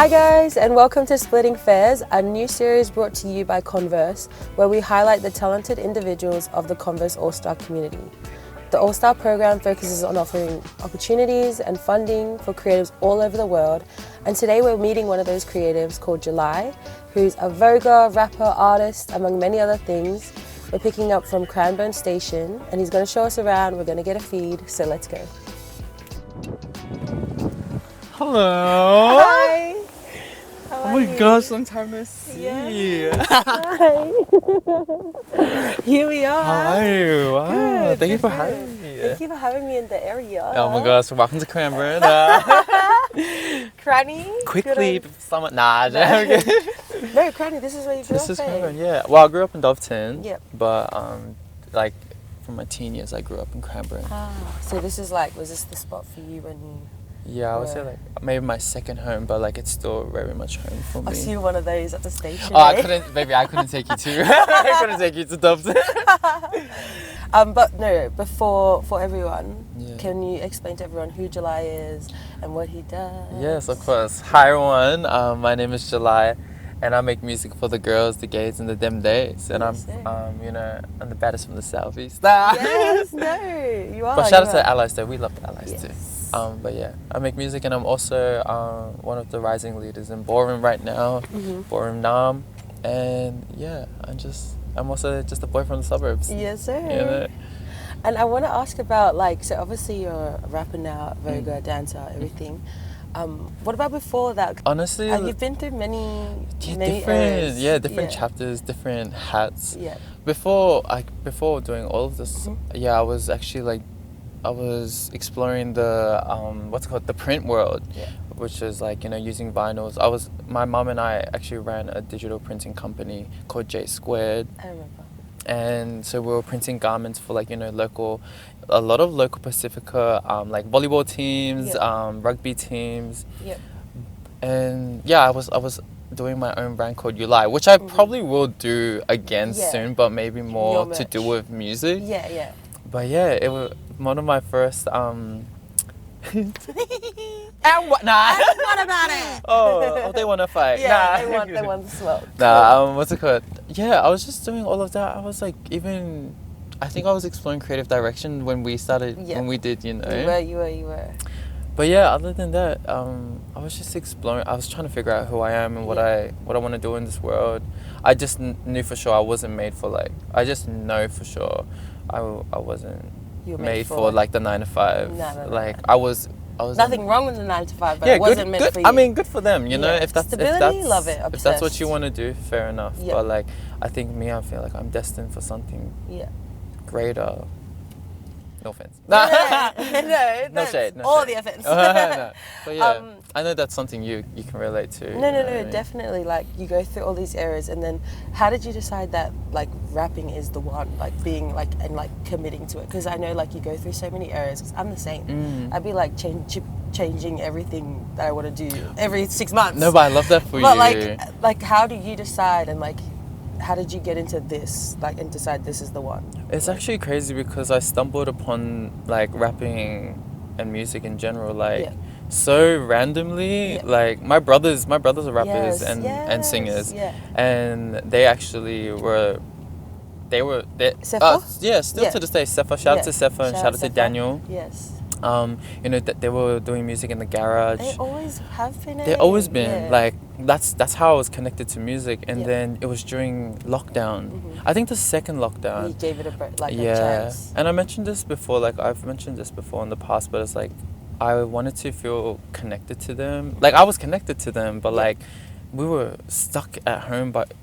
Hi guys, and welcome to Splittin Fares, a new series brought to you by Converse, where we highlight the talented individuals of the Converse All Star community. The All Star program focuses on offering opportunities and funding for creatives all over the world, and today we're meeting one of those creatives called JULAI, who's a voguer, rapper, artist, among many other things. We're picking up from Cranbourne station, and he's going to show us around. We're going to get a feed, so let's go. Hello. Hi. Oh my gosh, long time no see. Yes. Hi. Here we are. How are you? Wow. Good, Thank you for good. having me. Thank you for having me in the area. Oh my gosh, welcome to Cranbourne. Cranny? Quickly, someone. Nah, okay. No, Cranny, this is where you grew This up. is Cranbourne, yeah. Well, I grew up in Doveton. Yep. But like from my teen years, I grew up in Cranbourne. So this is like, was this the spot for you when you? Yeah, I would say like maybe my second home, but like it's still very much home for me. I see one of those at the station. Oh, I couldn't take you to. I couldn't take you to Doveton. But no, for everyone, Yeah. can you explain to everyone who JULAI is and what he does? Yes, of course. Hi everyone, my name is JULAI, and I make music for the girls, the gays, and the dem days. And Yes, I'm the baddest from the southeast. Yes, no, you are. But shout out you to are. Allies though, we love the Allies too. Yes. But yeah, I make music, and I'm also one of the rising leaders in Ballroom right now, Ballroom Nam, and yeah, I'm also just a boy from the suburbs. Yes, sir. You know? And I want to ask about so obviously you're a rapper now, voguer, dancer, everything. What about before that? Honestly, you've been through many different eras. chapters, different hats. Yeah. Before doing all of this, I was exploring the the print world, which is like using vinyls. My mom and I actually ran a digital printing company called J Squared. I remember. And so we were printing garments for a lot of local Pacifica like volleyball teams, rugby teams. Yep. And yeah, I was doing my own brand called JULAI, which I probably will do again soon, but maybe more to do with music. Yeah, yeah. But yeah, it was one of my first And what? Nah. And what about it? oh, they want to fight. Yeah, Nah. they want the smoke. Nah, what's it called? Yeah, I was just doing all of that. I was like, I think I was exploring creative direction when we started, when we did, You were. But yeah, other than that, I was just exploring. I was trying to figure out who I am and what I want to do in this world. I just knew for sure I wasn't made for I just know for sure I wasn't made for the 9 to 5. No. Like I was Nothing wrong with the 9 to 5, but it wasn't meant for you. I mean, good for them, you know. If that's stability, love it. If that's what you want to do, fair enough. Yeah. But I think I feel like I'm destined for something greater. No offense. No shade. No all shade. the offense. No. But yeah, I know that's something you can relate to. No, definitely. You go through all these eras, and then how did you decide that rapping is the one, being and committing to it? Because I know you go through so many eras. Cause I'm the same. I'd be changing everything that I want to do every 6 months. No, but I love that for you. But how do you decide and how did you get into this and decide this is the one? It's actually crazy because I stumbled upon rapping and music in general so randomly. My brothers are rappers and singers, and they actually were Sefa? Still to this day. Sefa, shout out to Sefa and shout out to Daniel. Yes. They were doing music in the garage. They always have been. They always been that's how I was connected to music, and then it was during lockdown. I think the second lockdown. You gave it a chance. And I mentioned this before. I've mentioned this before in the past, but it's I wanted to feel connected to them. I was connected to them, but we were stuck at home, but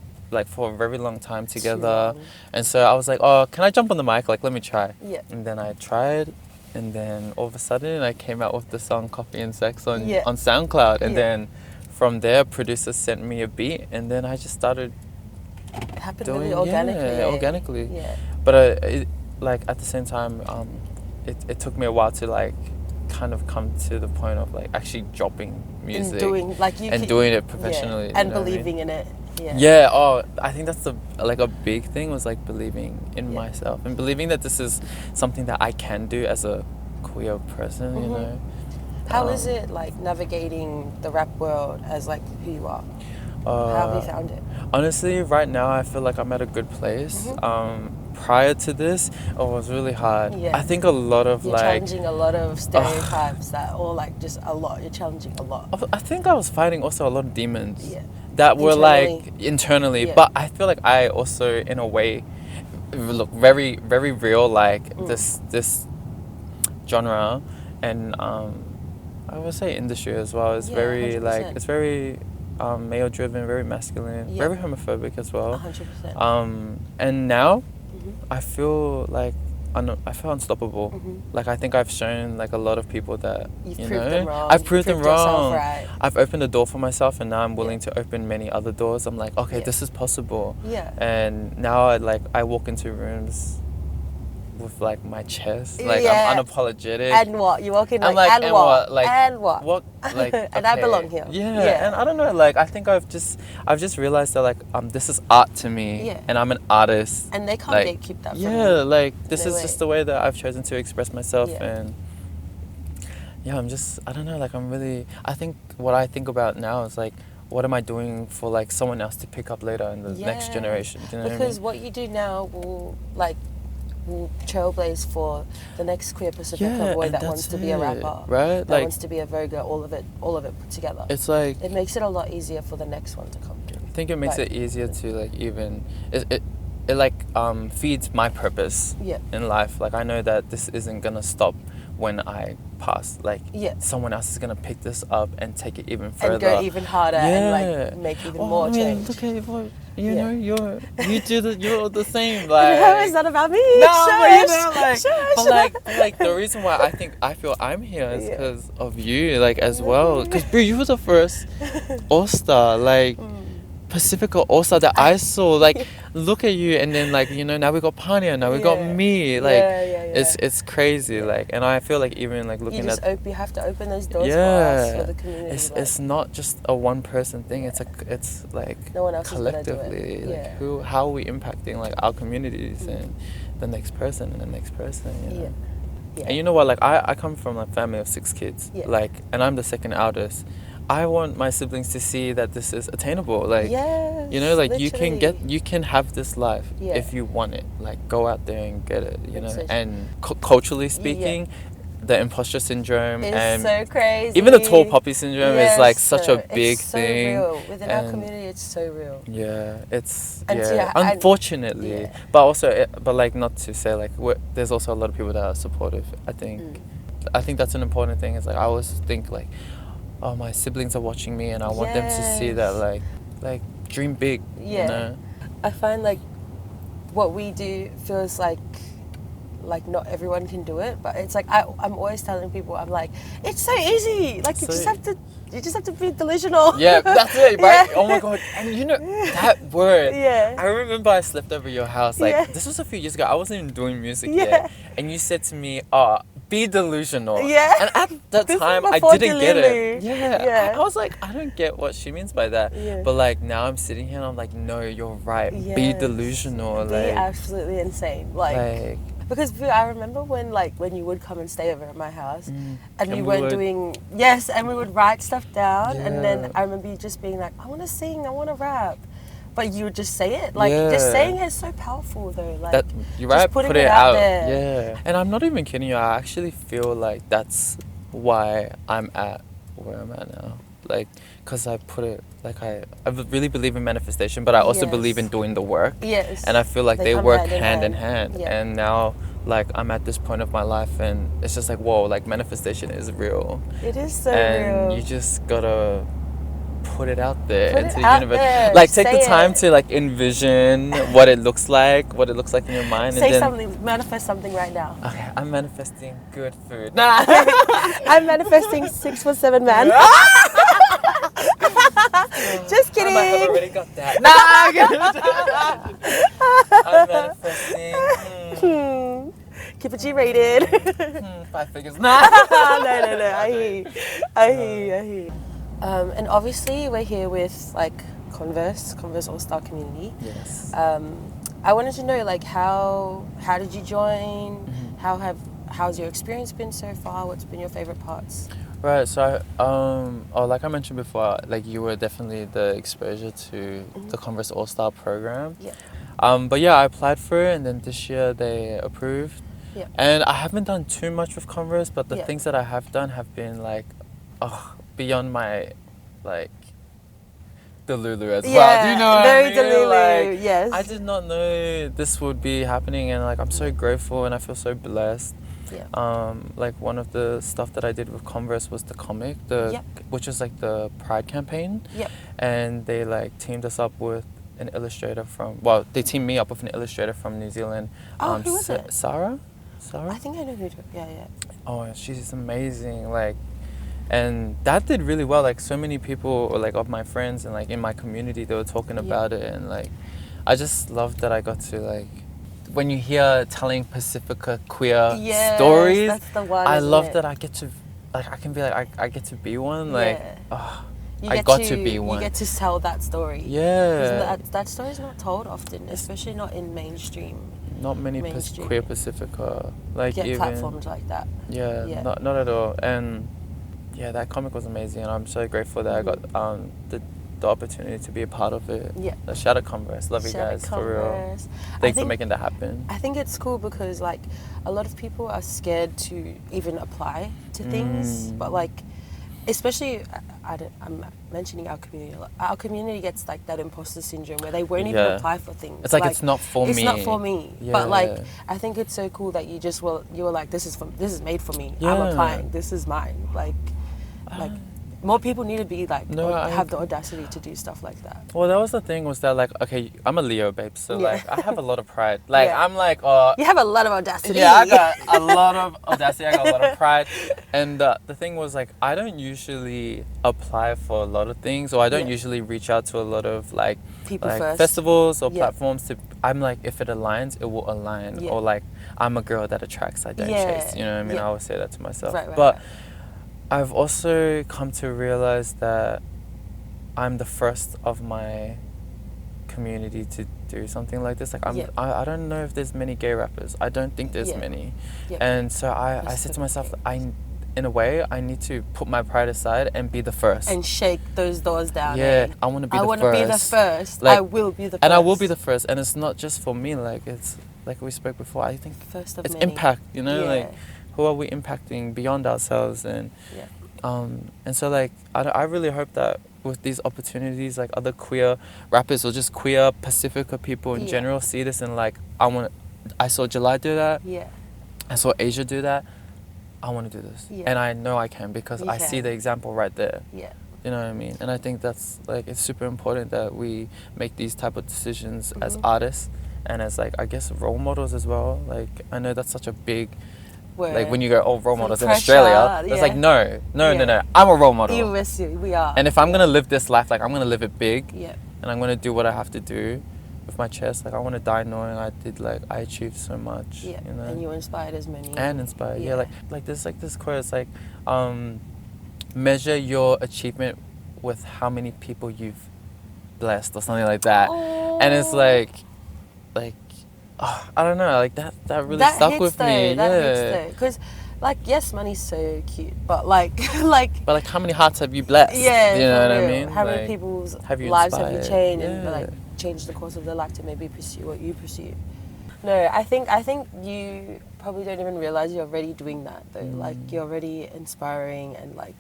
for a very long time together. And so I was like, oh, can I jump on the mic? Let me try. Yeah. And then I tried. And then all of a sudden I came out with the song Coffee and Sex on SoundCloud. And then from there, producer sent me a beat. And then I just started really organically. Organically. Yeah. But at the same time, it took me a while to kind of come to the point of actually dropping music. And doing it professionally. And believing in it. Yeah. Oh, I think that's a big thing was believing in myself and believing that this is something that I can do as a queer person, you know. How is it like navigating the rap world as like who you are? How have you found it? Honestly, right now I feel like I'm at a good place. Prior to this, it was really hard. Yeah. I think a lot of You're challenging a lot of stereotypes that, or like just a lot. You're challenging a lot. I think I was fighting also a lot of demons. Yeah. That were Internally. like internally, Yeah. but I feel like I also, in a way, look very, very real. Like this genre, and I would say industry as well. It's very 100%. like it's very male driven, very masculine, very homophobic as well. 100%. And now I feel like I feel unstoppable. Like I think I've shown like a lot of people that You've you proved know them wrong. I've proved them Proved yourself wrong. right. I've opened a door for myself, and now I'm willing to open many other doors. I'm like, okay, this is possible. Yeah. And now I walk into rooms with like my chest, like Yeah. I'm unapologetic. And what? You walk in I'm like, and what? Like, and what? What? Like, And I belong here. Yeah. And I don't know. Like, I think I've just realized that like this is art to me. Yeah. And I'm an artist. And they can't like, gatekeep that from Yeah. you. Like this No is way. just the way that I've chosen to express myself. Yeah. And yeah, I don't know. Like I think what I think about now is like, what am I doing for like someone else to pick up later in the next generation? Do you know Because what I mean? what you do now will trailblaze for the next queer Pacifica boy and that that's wants to be a rapper, right? that Like, wants to be a voguer, all of it put together. it's like It makes it a lot easier for the next one to come through. I think it makes it easier to like even it like feeds my purpose in life. Like I know that this isn't gonna stop when I pass. Like someone else is gonna pick this up and take it even further and go even harder and like make even more change. Look at what you know. You're the same. No, Like it's not about me. no, but you know, Shush. like the reason why I feel I'm here is because of you, like as well. Because bro, you were the first All Star, like Pacifica All Star that I saw. Like, look at you, and then like you know now we got Pania, now we got me. Like, it's crazy. Like, and I feel like even like looking at you have to open those doors for us, for the community. It's not just a one person thing. It's like no one else collectively. Is gonna do it. Like how are we impacting like our communities and the next person and the next person. You know? Yeah. And you know what? Like I come from a family of 6 kids. Yeah. Like, and I'm the second eldest. I want my siblings to see that this is attainable. Like, you know, like literally. you can have this life if you want it. Like, go out there and get it. You know, and culturally speaking, the imposter syndrome and so crazy. even the tall poppy syndrome is like such a big it's so thing. Real. Within our community, it's so real. Yeah, it's and unfortunately, but also, but like not to say like there's also a lot of people that are supportive. I think that's an important thing. It's like I always think like, oh, my siblings are watching me, and I want them to see that like dream big. Yeah, you know? I find like what we do feels like not everyone can do it, but it's like I'm always telling people, I'm like, it's so easy. Like you just have to be delusional. Yeah, that's it, right? Oh my god! And you know that word. Yeah. I remember I slept over your house. Like this was a few years ago. I wasn't even doing music yet, and you said to me, "Oh, be delusional." Yeah. And at that time, I didn't get it. Yeah. I was like, I don't get what she means by that. Yeah. But like now, I'm sitting here and I'm like, no, you're right. Yes. Be delusional. Be absolutely insane. Like because I remember when you would come and stay over at my house, and we weren't doing and we would write stuff down, and then I remember you just being like, I want to sing, I want to rap. But you would just say it. Like, just saying it is so powerful, though. Like, you're right, just putting put it out out. there. Yeah. And I'm not even kidding you. I actually feel like that's why I'm at where I'm at now. Like, because I put it, like, I really believe in manifestation, but I also believe in doing the work. Yes. And I feel like they work hand in hand. Yeah. And now, like, I'm at this point of my life, and it's just like, whoa, like, manifestation is real. It is so real. And you just gotta put it out there into the universe. There. Like, take the time to like envision what it looks like in your mind. Say something, manifest something right now. Okay, I'm manifesting good food. I'm manifesting 6'7" man. Just kidding. I might have already got that. I'm manifesting. Keep it G-rated. 5 figures. No. I hear you. And obviously we're here with like Converse All Star community. Yes. I wanted to know like how did you join? How's your experience been so far? What's been your favorite parts? Right, so like I mentioned before, like you were definitely the exposure to the Converse All Star program. Yeah. But yeah, I applied for it, and then this year they approved. Yeah. And I haven't done too much with Converse, but the Yeah. things that I have done have been like, beyond my, like, Delulu as well. Do you know what very I mean? Delulu, Like, yes. I did not know this would be happening, and like I'm so grateful and I feel so blessed. Yeah. Like one of the stuff that I did with Converse was the comic, which is like the Pride campaign. Yep. And they like teamed us up with an illustrator they teamed me up with an illustrator from New Zealand. Who was it? Sarah? I think I know who. Yeah. Oh, she's amazing. Like, and that did really well. Like, so many people, like, of my friends and like in my community, they were talking about it, and like, I just loved that I got to like, when you hear telling Pacifica queer stories, that's the one, I love it? that I get to, like, I can be like, I get to be one. Like, I got to be one. You get to tell that story. Yeah. That story's not told often, especially not in mainstream. Not many queer Pacifica like get even platforms like that. Yeah. Not at all. And yeah, that comic was amazing, and I'm so grateful that I got the opportunity to be a part of it. Yeah. Shout out Converse. Love you guys for real. Thanks for making that happen. I think it's cool because like a lot of people are scared to even apply to things, but like especially I'm mentioning our community. Our community gets like that imposter syndrome where they won't even apply for things. It's like it's not for me. It's not for me. Yeah. But like I think it's so cool that you were like this is made for me. I'm applying. This is mine. Like more people need to be like have the audacity to do stuff like that. Well, that was the thing, was that like, okay, I'm a Leo, babe, so like I have a lot of pride. Like I'm like you have a lot of audacity. Yeah, I got a lot of audacity. I got a lot of pride. And the thing was like, I don't usually apply for a lot of things, or I don't usually reach out to a lot of like people like festivals or platforms to. I'm like, if it aligns, it will align. Or like, I'm a girl that attracts, I don't chase. You know what I mean? I always say that to myself. But I've also come to realize that I'm the first of my community to do something like this. Like I don't know if there's many gay rappers. I don't think there's many. And so I said to myself, in a way, I need to put my pride aside and be the first. And shake those doors down. I want to be the first. I want to be the first. Like, I will be the first. And I will be the first. And it's not just for me. Like, it's like we spoke before. I think first of it's many. impact, you know? Like, who are we impacting beyond ourselves? And and so like I really hope that with these opportunities, like other queer rappers or just queer Pacifica people in general see this, and like I saw July do that. I saw Aysha do that. I want to do this, and I know I can because I see the example right there. You know what I mean? And I think that's like, it's super important that we make these type of decisions as artists and as like, I guess, role models as well. Like, I know that's such a big word. Like when you go, role models in Australia, it's like no, I'm a role model. We are. And if I'm gonna live this life, like I'm gonna live it big, and I'm gonna do what I have to do with my chest. Like I want to die knowing I achieved so much. You know? And you inspired as many. And inspired, like there's like this quote. It's like, measure your achievement with how many people you've blessed or something like that. And it's like. I don't know, like that really stuck with me. That hits though, because like yes, money's so cute, but like but like how many hearts have you blessed? You know what I mean? How many people's lives have you changed and like changed the course of their life to maybe pursue what you pursue? No, I think you probably don't even realize you're already doing that though. Like you're already inspiring and like,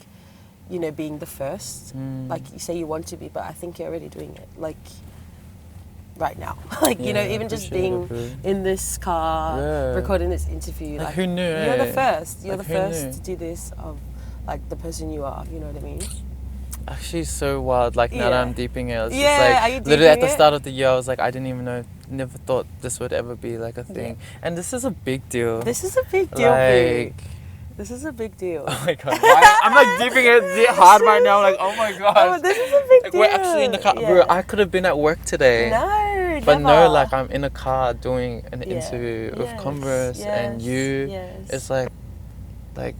you know, being the first. Like you say you want to be, but I think you're already doing it. Like right now, like you know, even just being in this car recording this interview, like who knew? You're the first. You're like, the first to do this of like the person you are. You know what I mean? Actually, so wild. Like now that I'm deeping it, it's just like are you literally at the start of the year, I was like, I didn't even know, never thought this would ever be like a thing. And this is a big deal. This is a big deal. Like, this is a big deal. Oh my god! I'm like deeping it hard right now. Like, oh my god! Oh, this is a big deal. We're actually in the car. Bro, I could have been at work today. No, but never. No, like I'm in a car doing an interview with Converse and you. It's like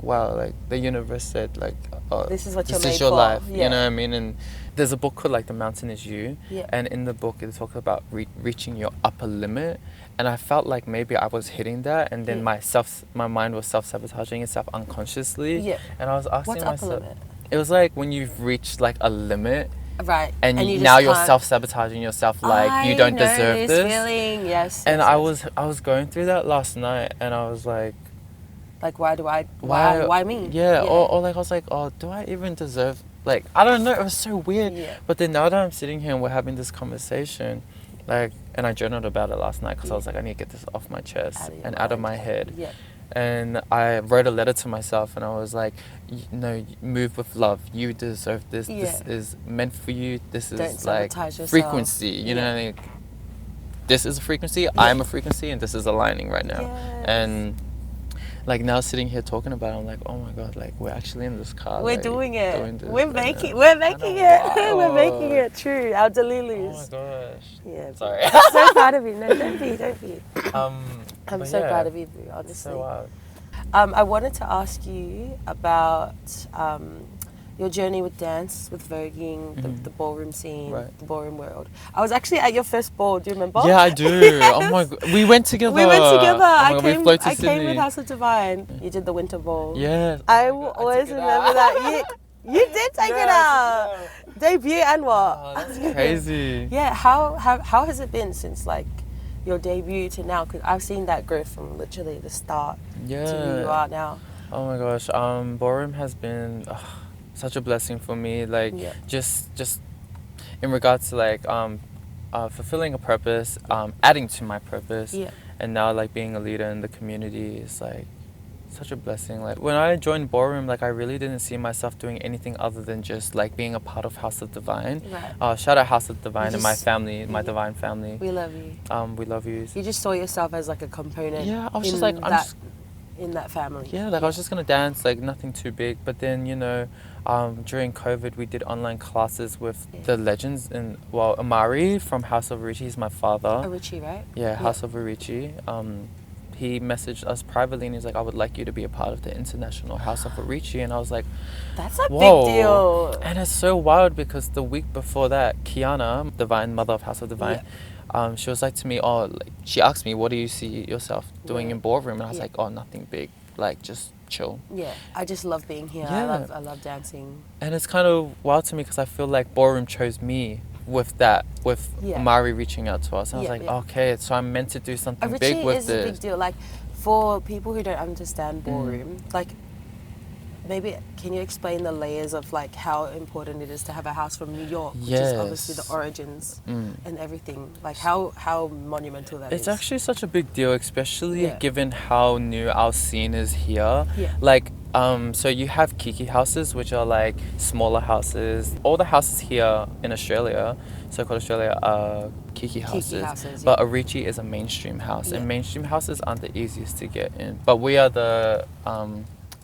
wow, like the universe said, like, oh, this is what this you're is made your for. life. You know what I mean? And there's a book called like The Mountain Is You, Yeah. and in the book it talks about reaching your upper limit, and I felt like maybe I was hitting that, and then my mind was self-sabotaging itself unconsciously. Yeah. And I was asking What's upper myself, limit? it was like when you've reached like a limit, Right. and you now just you're can't- self-sabotaging yourself, like you don't I know deserve this feeling. Yes. and yes, I was going through that last night, and I was like, why me? Yeah, or like I was like, oh, do I even deserve, like, I don't know, it was so weird. Yeah. But then now that I'm sitting here and we're having this conversation, like, and I journaled about it last night because I was like, I need to get this off my chest and out of my head. Yeah. And I wrote a letter to myself, and I was like, no, move with love. You deserve this. Yeah. This is meant for you. This Don't is like sabotage yourself. frequency. You know what I mean? This is a frequency. I'm a frequency, and this is aligning right now. Yes. And like now sitting here talking about it, I'm like, oh my god, like we're actually in this car. We're like, doing it. this We're right making now. it. We're making it true. Our delilus. Oh my gosh. Yeah. Sorry. I'm so proud of you. No, don't be. I'm but so yeah, proud of you, Boo, honestly. So wild. I wanted to ask you about your journey with dance, with voguing, the ballroom scene, the ballroom world. I was actually at your first ball. Do you remember? Yeah, I do. Yes. Oh my god, we went together. We went together. Oh my god, I came with House of Divine. You did the winter ball. Yeah. I will always remember that. You did take it out. Debut and what? Oh, that's crazy. Yeah. How has it been since like your debut to now? Because I've seen that growth from literally the start to who you are now. Oh my gosh, ballroom has been such a blessing for me. Like just in regards to like fulfilling a purpose, adding to my purpose, and now like being a leader in the community is like such a blessing. Like when I joined ballroom, like I really didn't see myself doing anything other than just like being a part of House of Divine. Right. Shout out House of Divine and my family, my Divine family. We love you. We love you. You just saw yourself as like a component. Yeah, I was just like in that family. Yeah, like I was just gonna dance, like nothing too big. But then during COVID, we did online classes with the legends, and Amari from House of Arichi is my father. Arichi, right? Yeah, House of Arichi. He messaged us privately and he's like, I would like you to be a part of the International House of Arichi. And I was like, that's a big deal. And it's so wild because the week before that, Kiana, Divine, mother of House of Divine, she was like to me, she asked me, what do you see yourself doing in ballroom? And I was like, nothing big, like just chill. Yeah, I just love being here. I love dancing. And it's kind of wild to me because I feel like ballroom chose me with Amari reaching out to us. And I was like, okay, so I'm meant to do something big with this. Arichi is a big deal. Like for people who don't understand ballroom, like maybe can you explain the layers of like how important it is to have a house from New York, which is obviously the origins and everything. Like how monumental that is. It's actually such a big deal, especially given how new our scene is here. Yeah. Like so you have Kiki houses, which are like smaller houses. All the houses here in Australia, so-called Australia, are Kiki houses. But Arichi is a mainstream house, and mainstream houses aren't the easiest to get in. But we are the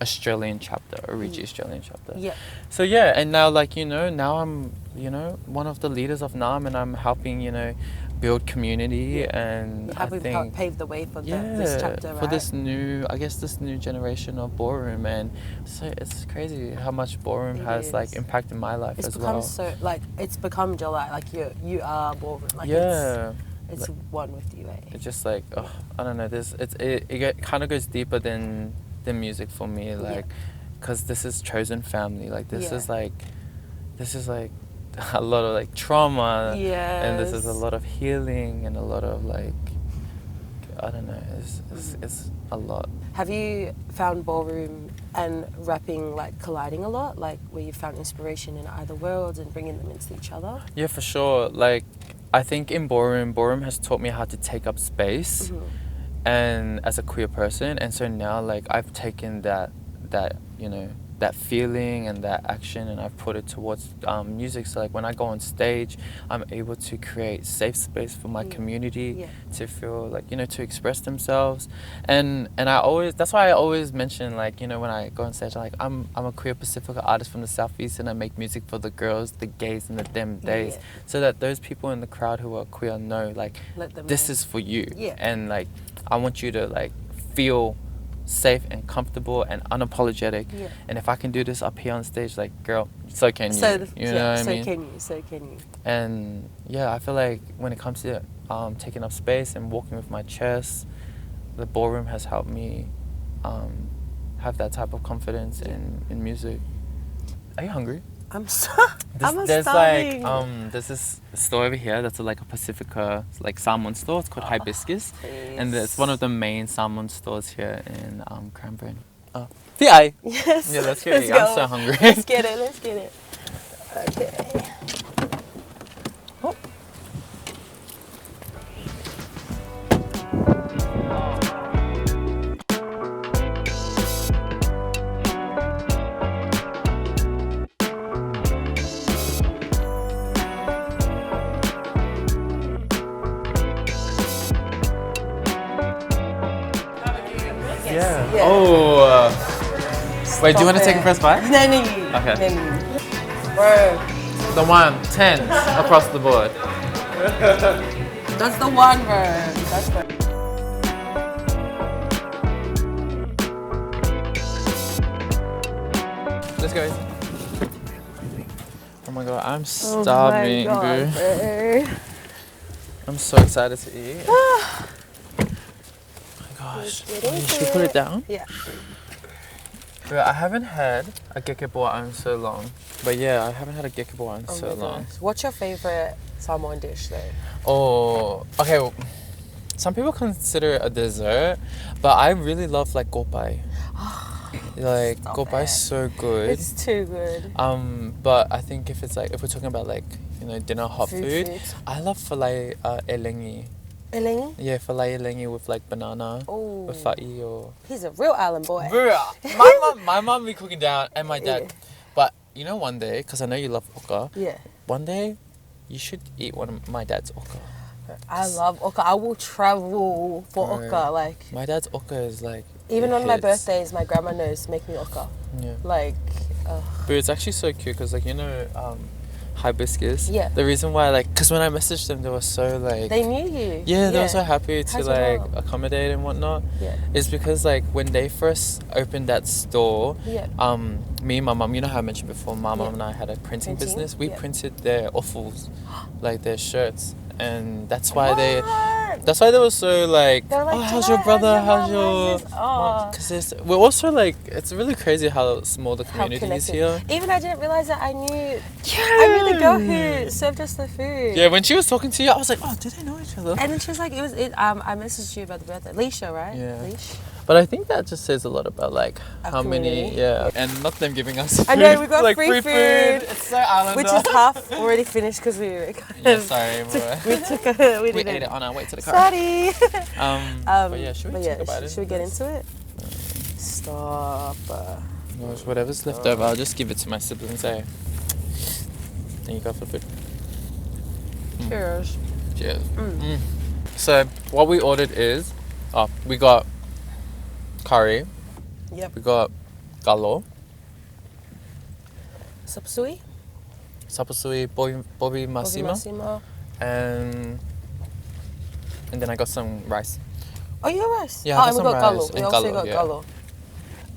Australian chapter, Arichi Australian chapter. Yeah. So and now now I'm one of the leaders of NAM, and I'm helping build community and helping pave the way for this chapter, right? For this new generation of ballroom. And so it's crazy how much ballroom has like impacted my life as well. It's become JULAI, like you are ballroom, like it's one with you. It's just like I don't know, it kind of goes deeper than music for me, like because this is chosen family, like this is like a lot of like trauma, and this is a lot of healing and a lot of like I don't know, it's a lot. Have you found ballroom and rapping like colliding a lot, like where you found inspiration in either worlds and bringing them into each other? Yeah, for sure. Like I think in ballroom has taught me how to take up space and as a queer person, and so now like I've taken that that feeling and that action, and I've put it towards music. So like when I go on stage, I'm able to create safe space for my community to feel like to express themselves, and that's why I always mention like when I go on stage, I'm a queer Pacifica artist from the Southeast, and I make music for the girls, the gays, and the them days, so that those people in the crowd who are queer know like this is for you, and like I want you to like feel safe and comfortable and unapologetic. Yeah. And if I can do this up here on stage, like, girl, so can you. You know what I mean? So can you. And yeah, I feel like when it comes to taking up space and walking with my chest, the ballroom has helped me have that type of confidence in music. Are you hungry? I'm There's starving. like there's this store over here that's like a Pacifica like salmon store. It's called Hibiscus, and it's one of the main salmon stores here in Cranbourne. Yeah, Yes. yeah, let's get Let's it. go. I'm so hungry. Let's get it. Okay. Oh. Yeah. Yeah. Oh. Wait, do you want to take a first bite? No. Okay. No. Bro, The 10 across the board. that's the one, bro. That's the. Let's go. Oh my god, I'm starving, Oh my God, boo. bro. I'm so excited to eat. Oh my gosh. Should we put it down? Yeah. Bro, I haven't had a gekeboa in so long. But yeah, I haven't had a gekeboa in so my long. gosh. What's your favorite salmon dish, though? Oh, okay. Well, some people consider it a dessert, but I really love like gopai. Like gopai is so good. It's too good. But I think if we're talking about like, you know, dinner hot food, Foods. I love filet elengi. Elengi? Yeah, filet elengi with like banana, Oh. with fa'i or. He's a real island boy. My mom be cooking down and my dad. Yeah. But you know, one day, because I know you love oka. Yeah. One day, you should eat one of my dad's oka. I love oka. I will travel for Right. oka. Like, My dad's oka is like. even it on my hits. birthdays, my grandma knows make me oka. Yeah. Like, But it's actually so cute because, like, you know, Hibiscus. Yeah. The reason why, like, because when I messaged them, they were so like. they knew you. Yeah, they were so happy to How's your like mom? accommodate and whatnot. Yeah. It's because like when they first opened that store, Yeah. me and my mum, you know how I mentioned before, my mum Yeah. and I had a printing Printing? business. We Yeah. printed their offals, like their shirts, and that's why they. What? That's why they were so like, They were like, oh, how's your "July, brother? how's How's your mom? your How's this?" Aw. Because we're also like, it's really crazy how small the How community is connected. here. Even I didn't realize that I knew. I knew the girl who served us the food. Yeah, when she was talking to you, I was like, oh, did they know each other? And then she was like, I messaged you about the birthday. Leisha, right? Yeah. Leash. But I think that just says a lot about like Our how many, community. and not them giving us. I know, food, we got like free food. It's so islander. Which is half already finished because we kind Yeah, of sorry, we took a, we we didn't. ate it on our way to the car. Sorry. But yeah, should we talk about it? Should we get into it? Stop. Gosh, whatever's left over, I'll just give it to my siblings. There you go for the food. Cheers. Cheers. So what we ordered is, we got curry, Yep. we got galo, Sapsui. sapasui, bobi masima, Massimo. and then I got some rice. Oh, you got rice. Yeah, I oh, got and we got some galo. rice We and also galo, got yeah. galo.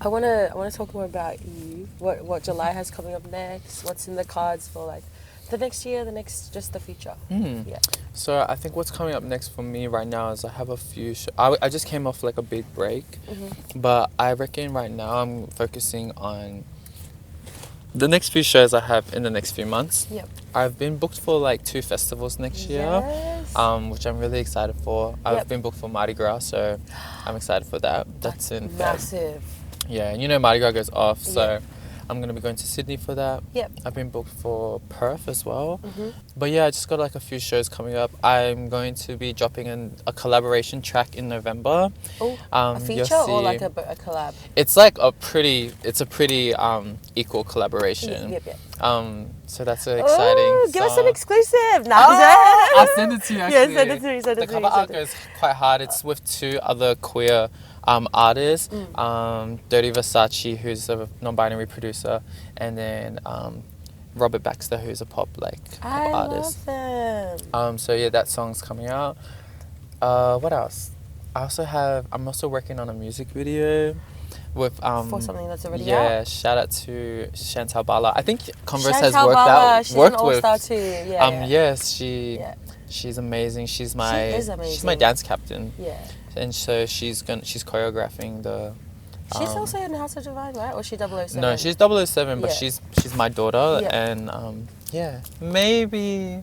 I wanna talk more about you. What July has coming up next? What's in the cards for like the next year? Just the future. Yeah. So I think what's coming up next for me right now is I have a few. I just came off like a big break, but I reckon right now I'm focusing on the next few shows I have in the next few months. Yep. I've been booked for like 2 festivals next year, Yes. which I'm really excited for. I've been booked for Mardi Gras, so I'm excited for that. That's in Feb. Massive. Yeah, and you know Mardi Gras goes off, so I'm going to be going to Sydney for that. Yep. I've been booked for Perth as well. But yeah, I just got like a few shows coming up. I'm going to be dropping a collaboration track in November. Oh, a you'll feature or see- like a collab? It's like a pretty equal collaboration. Yep. So that's an exciting Oh, give us an song. exclusive. Nah, I'll send it to you Yeah, actually. send it to me, send it the to me, cover art send it. goes quite hard. It's with 2 other queer artists. Dirty Versace, who's a non-binary producer, and then Robert Baxter, who's a pop I artist. love them. So yeah, that song's coming out. What else? I'm also working on a music video with For something that's already yeah, out? shout out to Chantal Bala. I think Converse has Chantal Bala, she's an worked all-star with too. Yeah. yes, Yeah. she's amazing. She's She my is she's my amazing. dance captain. Yeah. And so she's choreographing the She's also in House of Divine, right? Or is she 007? no, she's 007, but Yeah. she's my daughter, Yeah. and yeah, maybe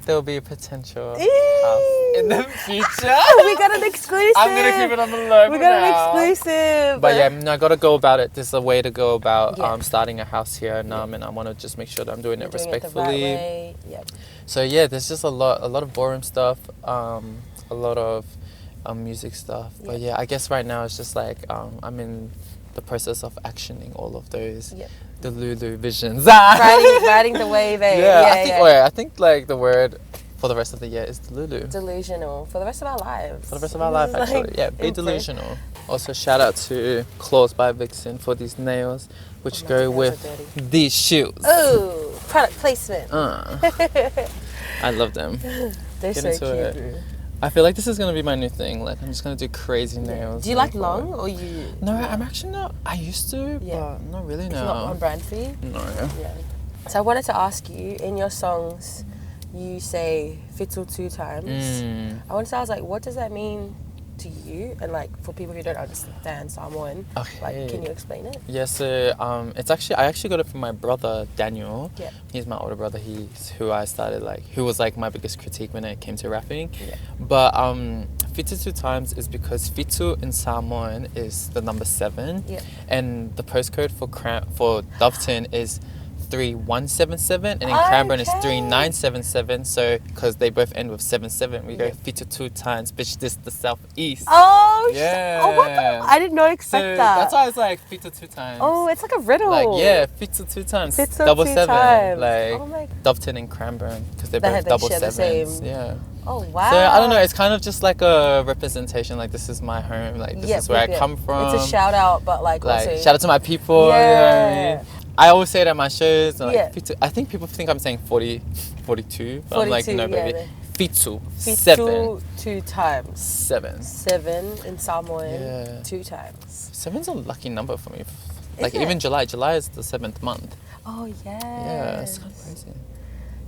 there'll be a potential house Eee! in the future. We got an exclusive. I'm gonna keep it on the low. We for got now. an exclusive. But yeah, I gotta go about it. There's a way to go about Yeah. starting a house here, and I want to just make sure that I'm doing You're it doing it the respectfully. right way. Yep. So yeah, there's just a lot of ballroom stuff, a lot of music stuff. But yeah, I guess right now it's just like I'm in the process of actioning all of those Yep. the Lulu visions. Riding the wave, eh? Yeah, I think like the word for the rest of the year is Lulu. Delusional for the rest of our lives. For the rest of our life, This is actually. Yeah, be delusional. Also, shout out to Claws by Vixen for these nails, which Oh, go my nails with are dirty. these shoes. Ooh, product placement. I love them. They're Get so into cute. it. Bro. I feel like this is gonna be my new thing. Like, I'm just gonna do crazy nails. Do you like long or you? No, I'm actually not. I used to, Yeah. but not really It's now. not on brand for you. No. Yeah. So I wanted to ask you, in your songs, you say "fizzle" 2 times. I wanted to ask, like, what does that mean to you? And like, for people who don't understand Samoan, Okay. like, can you explain it? Yeah, so I actually got it from my brother Daniel. Yeah. He's my older brother. He's who I started who was like my biggest critique when it came to rapping. Yeah. But Fitu 2 times is because Fitu in Samoan is the number 7. Yeah. And the postcode for Doveton is 3177, and in Cranbourne is Okay. 3977. So because they both end with 77, we go Yeah. Fitu 2 times, bitch. This the southeast. Oh, Yeah. Oh, what the? I did not expect So that. that's why it's like Fitu 2 times. Oh, it's like a riddle. Like, yeah, Fitu 2 times. Fizzle double 2 seven. times. Like Oh my- Doveton and Cranbourne because they're They both they double share the sevens. same. Yeah. Oh wow. So I don't know. It's kind of just like a representation. Like, this is my home. Like, this is where I come from. It's a shout out, but like also, Shout out to my people. You know what I mean? I always say it at my shows. Like, Yeah. Fitu, I think people think I'm saying 40, 42. But I'm like, 42, no, yeah, baby. Fitu. Fizzle 2 times. 7. 7 in Samoan. Yeah. 2 times. 7's a lucky number for me. Like, it? even July. July is the 7th month. Oh yes. Yeah, it's kind of crazy.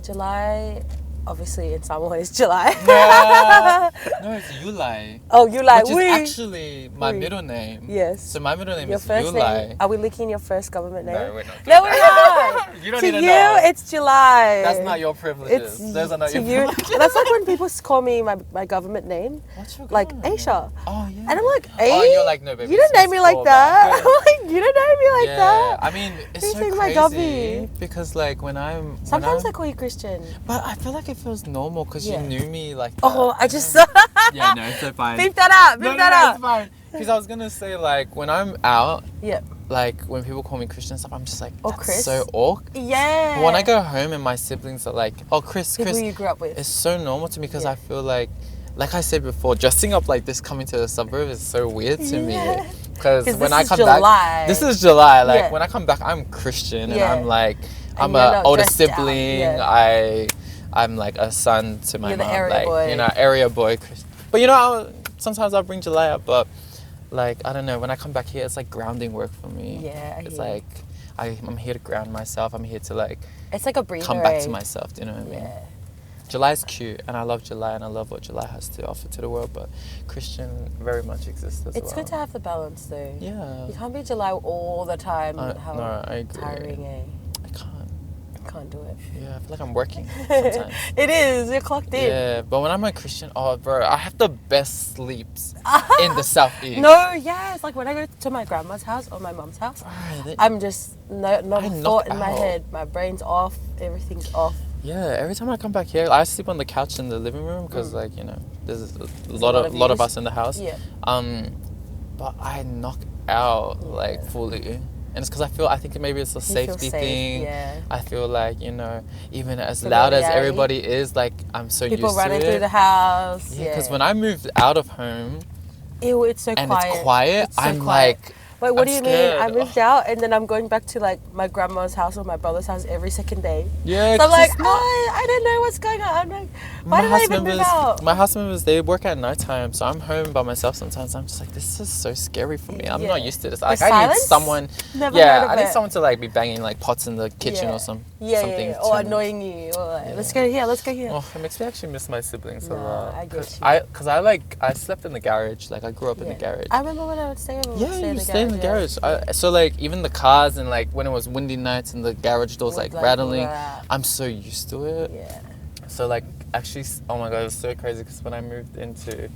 July, obviously in Samoan is July. No, it's Julai. Oh, Julai. Which is actually my Oui. middle name. Yes. So my middle name Your is first Julai. name. Are we linking your first government name? No, we're not. No, we're not. You don't To need to you, know. it's July. That's not your privileges. Those are not to your you. privileges. That's like when people call me my government name, What's your like government name? Aysha. Oh, yeah. And I'm like, Oh, and you're like, no, baby. you don't name me like that. Yeah. I'm like, you don't name me like that. I mean, it's Who's so saying my crazy govy? because, like, when I'm... Sometimes I call you Christian. But I feel like it feels normal because Yeah. you knew me like that. Oh, I just Yeah, no, it's so fine. beep that out. Beep No, that it's out. fine. Because I was going to say, like, when I'm out, Yeah. like, when people call me Christian and stuff, I'm just like, Or that's Chris. so awkward. Yeah. But when I go home and my siblings are like, oh, Chris, People you grew up with. it's so normal to me because Yeah. I feel like I said before, dressing up like this coming to the suburb is so weird to me. Yeah. Because 'Cause when this I is come July. back, this is July. Like, Yeah. when I come back, I'm Christian and Yeah. I'm like, I'm you're a not older dressed out, sibling. yeah. I'm like a son to my You're the mom. area like, boy. you know, area boy. But you know, sometimes I'll bring July up, but like, I don't know, when I come back here, it's like grounding work for me. Yeah, I It's hear you. like, I'm here to ground myself. I'm here to like It's like a breather. come back to eh? myself. Do you know what I mean? Yeah. July's cute, and I love July, and I love what July has to offer to the world. But Christian very much exists as It's well. good to have the balance though. Yeah. You can't be July all the time. I How agree. tiring, eh? I can't. Can't do it. Yeah, I feel like I'm working sometimes. It is. You're clocked in. Yeah, but when I'm a Christian, oh, bro, I have the best sleeps in the southeast. No, yeah. It's like when I go to my grandma's house or my mom's house, Bro, I'm just not I a knock thought in my out. head. My brain's off. Everything's off. yeah, every time I come back here, I sleep on the couch in the living room because, like, you know, there's a lot of views. us in the house. Yeah. But I knock out like fully, and it's because I think maybe it's a You feel safety safe, thing. yeah. I feel like, you know, even as loud as Familiarity. everybody is, like, I'm so People used to running it. through the house. Yeah, because when I moved out of home Ew, it's so and quiet. it's quiet, It's so I'm quiet. like, Wait, what do you mean? scared. I moved out and then I'm going back to like my grandma's house or my brother's house every second day. Yeah, So I'm 'cause like, it's not- I don't know what's going on. I'm like, why did I even move out? My house members, they work at nighttime, so I'm home by myself sometimes. I'm just like, this is so scary for me. I'm not used to this. Like, I need silence? someone. Never Yeah, heard of I need it. someone to like be banging like pots in the kitchen or something. Or annoying you, or like, let's go here, let's go here. Oh, it makes me actually miss my siblings a lot. I get you. Because I slept in the garage. Like, I grew up in the garage. I remember when I would stay over. Yeah, you stay in the garage. So like even the cars and like when it was windy nights and the garage doors like rattling, I'm so used to it. Yeah. So like actually, oh my god, it was so crazy because when I moved into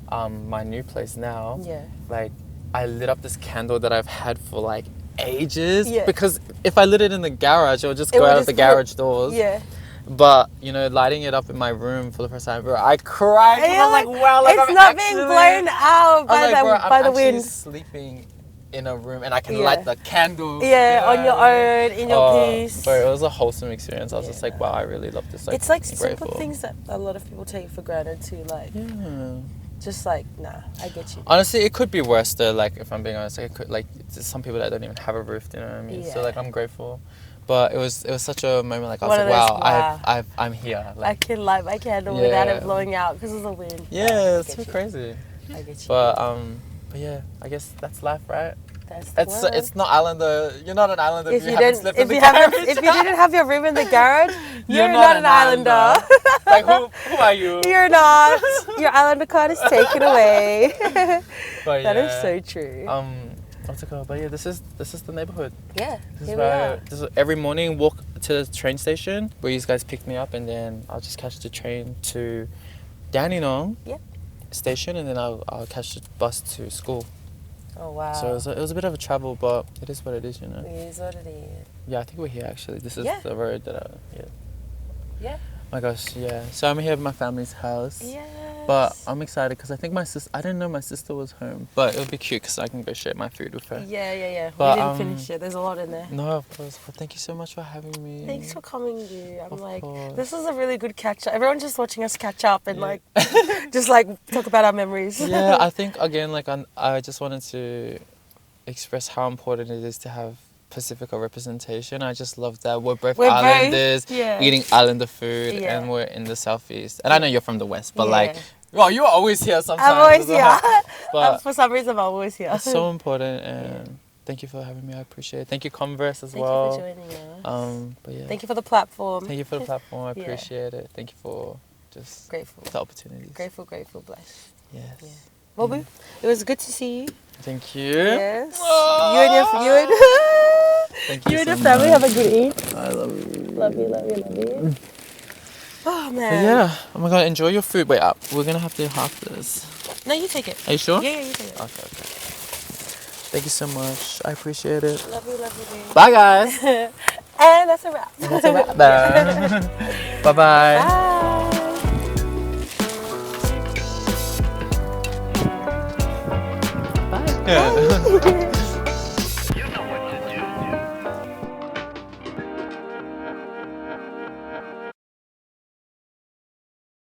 my new place now, like I lit up this candle that I've had for like ages. Yeah. Because if I lit it in the garage, it would just go out of the garage doors. Yeah. But you know, lighting it up in my room for the first time, bro, I cried. Yeah, I'm like, wow, like it's I'm not actually being blown out by the wind. I'm sleeping in a room and I can light the candle. Yeah, on your own, in your peace. But it was a wholesome experience. I was just like, wow, I really love this. Like, it's like grateful. simple things that a lot of people take for granted too. Like, just like, nah, I get you. Honestly, it could be worse though. Like, if I'm being honest, like, it could, like, there's some people that don't even have a roof. You know what I mean? So like, I'm grateful. But it was such a moment. Like I was like, wow, I'm here. Like, I can light my candle without it blowing out because of the wind. Yeah, it's so crazy. I get you. But yeah, I guess that's life, right? It's not Islander. You're not an Islander if you haven't slept in the garage. If you didn't have your room in the garage, you're not an Islander. Like who are you? You're not. Your Islander card is taken away. But that is so true. What's it called? But yeah, this is the neighborhood. Yeah, This is every morning walk to the train station where you guys pick me up, and then I'll just catch the train to Dandenong station, and then I'll catch the bus to school. Oh wow! So it was a bit of a travel, but it is what it is, you know. It is what it is. Yeah, I think we're here actually. This is the road that Yeah. My gosh, yeah. So I'm here at my family's house. Yes. But I'm excited because I think I didn't know my sister was home. But it would be cute because I can go share my food with her. Yeah. But, we didn't finish it. There's a lot in there. No, of course. But thank you so much for having me. Thanks for coming, dude. I'm of like, course. this is a really good catch up. Everyone's just watching us catch up and like, just like talk about our memories. Yeah, I think again, like I just wanted to express how important it is to have Pacifica representation. I just love that we're both Islanders, eating Islander food, and we're in the southeast. And I know you're from the west, but like, you're always here sometimes. I'm always here. But for some reason, I'm always here. It's so important, and thank you for having me. I appreciate it. Thank you, Converse, as well. Thank you for joining us. But yeah. Thank you for the platform. Thank you for the platform. I appreciate it. Thank you for just the opportunities. Grateful, blessed. Yes. Yeah. Well, boo, it was good to see you. Thank you. Yes. Oh. You and your family have a good eat. I love you. Love you. Oh man. But yeah. Oh my god. Enjoy your food. Wait up. We're gonna have to half this. No, you take it. Are you sure? Yeah, you take it. Okay. Thank you so much. I appreciate it. Love you. Bye guys. And that's a wrap. That's a wrap. Bye bye. Bye. Bye.